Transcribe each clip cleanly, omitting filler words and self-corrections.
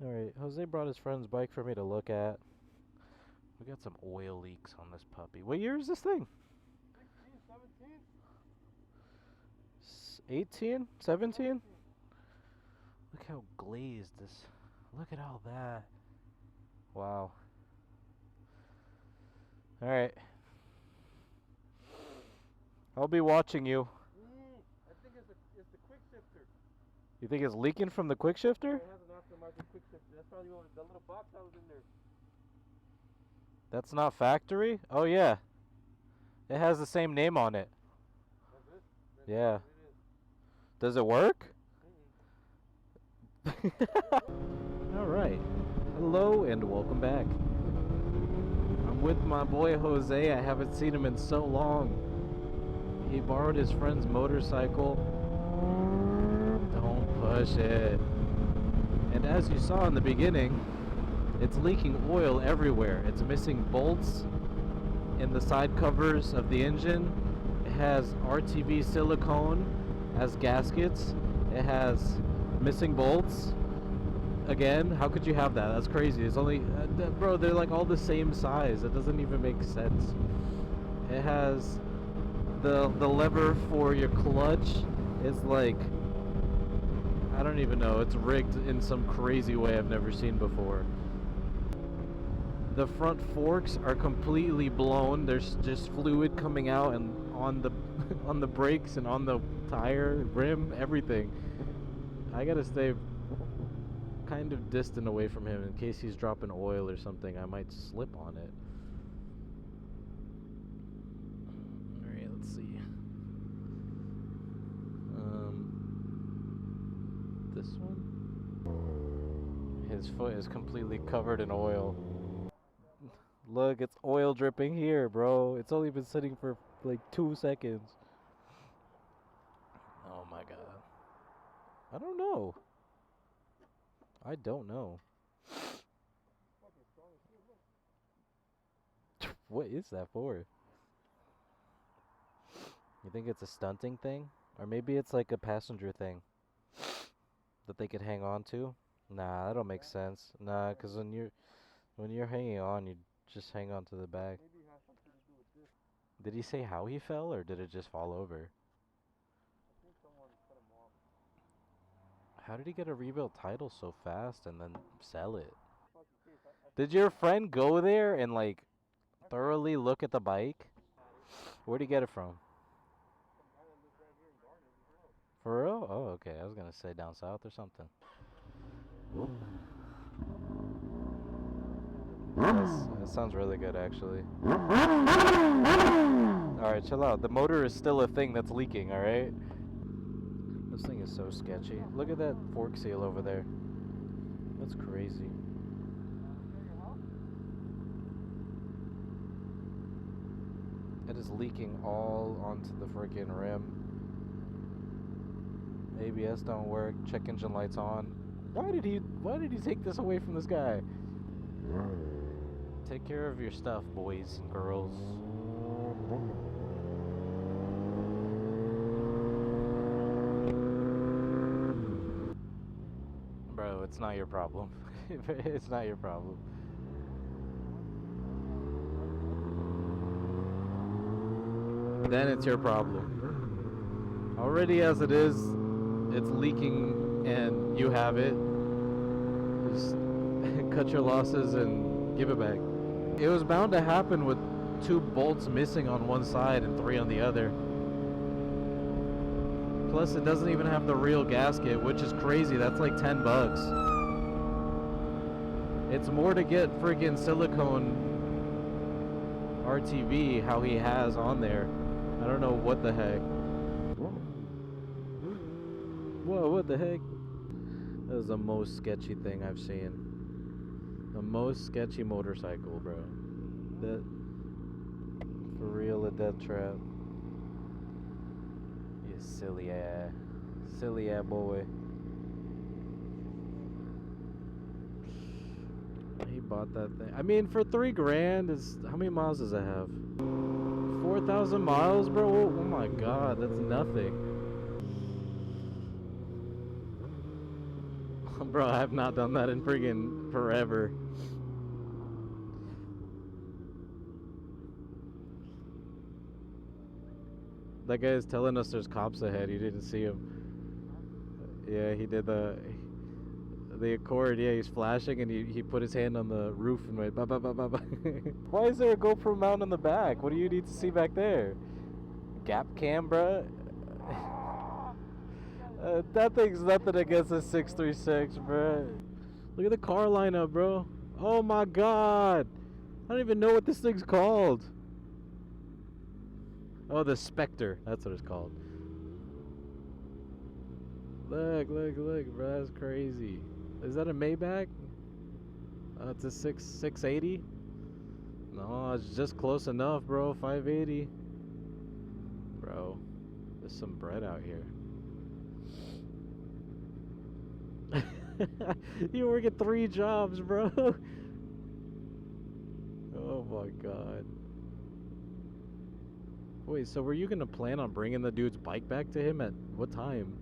Alright, Jose brought his friend's bike for me to look at. We got some oil leaks on this puppy. What year is this thing? 16, 17? 18? 17? Look how glazed this. Look at all that. Wow. Alright. I'll be watching you. I think it's the quick shifter. You think it's leaking from the quick shifter? It has an aftermarket quick shifter. That's probably what the little box that was in there. That's not factory? Oh yeah. It has the same name on it. That's it? Yeah. It is. Does it work? Mm-mm. Alright. Hello and welcome back. I'm with my boy Jose. I haven't seen him in so long. He borrowed his friend's motorcycle. Don't push it. And as you saw in the beginning, it's leaking oil everywhere. It's missing bolts in the side covers of the engine. It has RTV silicone as gaskets. It has missing bolts. Again, how could you have that? That's crazy. It's only, bro, they're like all the same size. It doesn't even make sense. It has the lever for your clutch is like, I don't even know. It's rigged in some crazy way I've never seen before. The front forks are completely blown. There's just fluid coming out and on the on the brakes and on the tire rim, everything. I gotta stay kind of distant away from him in case he's dropping oil or something. I might slip on it. Alright, let's see. This one? His foot is completely covered in oil. Look, it's oil dripping here, bro. It's only been sitting for like 2 seconds. Oh my god. I don't know. I don't know. What is that for? You think it's a stunting thing? Or maybe it's like a passenger thing that they could hang on to? Nah, that don't make sense. Nah, cause when you're hanging on, you just hang on to the back. Maybe it has something to do with this. Did he say how he fell, or did it just fall over? I think someone cut him off. How did he get a rebuilt title so fast and then sell it? Fucking case. Did your friend go there and like thoroughly look at the bike? Where'd he get it from? Some guy that lives right here in Garden, he knows. For real? Oh, okay. I was gonna say down south or something. That sounds really good, actually. Alright, chill out. The motor is still a thing that's leaking, alright? This thing is so sketchy. Look at that fork seal over there. That's crazy. It is leaking all onto the freaking rim. ABS don't work. Check engine lights on. Why did he take this away from this guy? Take care of your stuff, boys and girls. Bro, it's not your problem. It's not your problem. Then it's your problem. Already as it is, it's leaking and you have it. Just cut your losses and give it back. It was bound to happen with 2 bolts missing on one side and 3 on the other. Plus it doesn't even have the real gasket, which is crazy. That's like $10. It's more to get friggin' silicone RTV how he has on there. I don't know what the heck. Whoa, what the heck? That is the most sketchy thing I've seen. The most sketchy motorcycle, bro. That, for real, a death trap. You silly ass boy. He bought that thing. I mean, for $3,000, is how many miles does it have? 4,000 miles, bro. Oh my god, that's nothing. Bro, I have not done that in friggin' forever. That guy is telling us there's cops ahead. He didn't see him. Yeah, he did the Accord. Yeah, he's flashing and he put his hand on the roof and went ba ba ba ba ba. Why is there a GoPro mount on the back? What do you need to see back there? Gap cam, bruh? That thing's nothing against a 636, bruh. Look at the car lineup, bro. Oh my god. I don't even know what this thing's called. Oh, the Spectre. That's what it's called. Look, bro. That's crazy. Is that a Maybach? It's a 680? No, it's just close enough, bro. 580. Bro, there's some bread out here. You work at 3 jobs, bro. Oh my god. Wait, so were you gonna plan on bringing the dude's bike back to him at what time?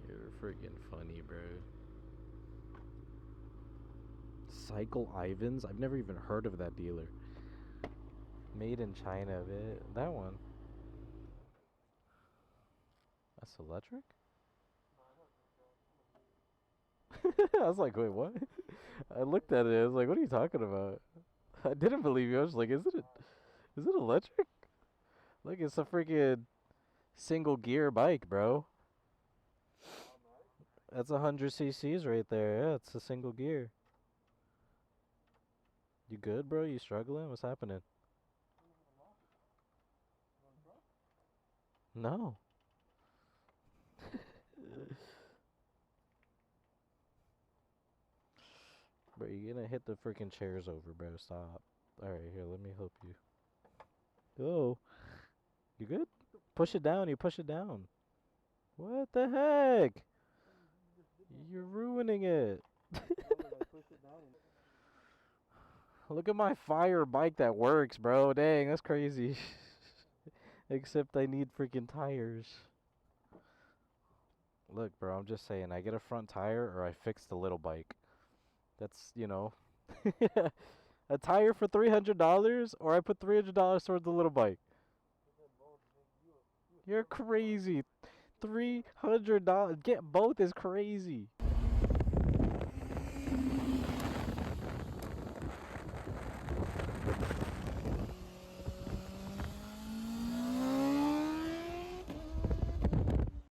You're freaking funny, bro. Cycle Ivans? I've never even heard of that dealer. Made in China, that one. That's electric? I was like, wait, what? I looked at it. I was like, what are you talking about? I didn't believe you. I was like, is it electric? Look, it's a freaking single gear bike, bro. That's 100 cc's right there. Yeah, it's a single gear. You good, bro? You struggling? What's happening? No. Bro, you're gonna hit the freaking chairs over, bro. Stop. Alright, here, let me help you. Oh. You good? Push it down. You push it down. What the heck? You're ruining it. Look at my fire bike that works, bro. Dang, that's crazy. Except I need freaking tires. Look, bro, I'm just saying, I get a front tire or I fix the little bike. That's, you know, a tire for $300 or I put $300 towards the little bike. You're crazy. $300. Get both is crazy.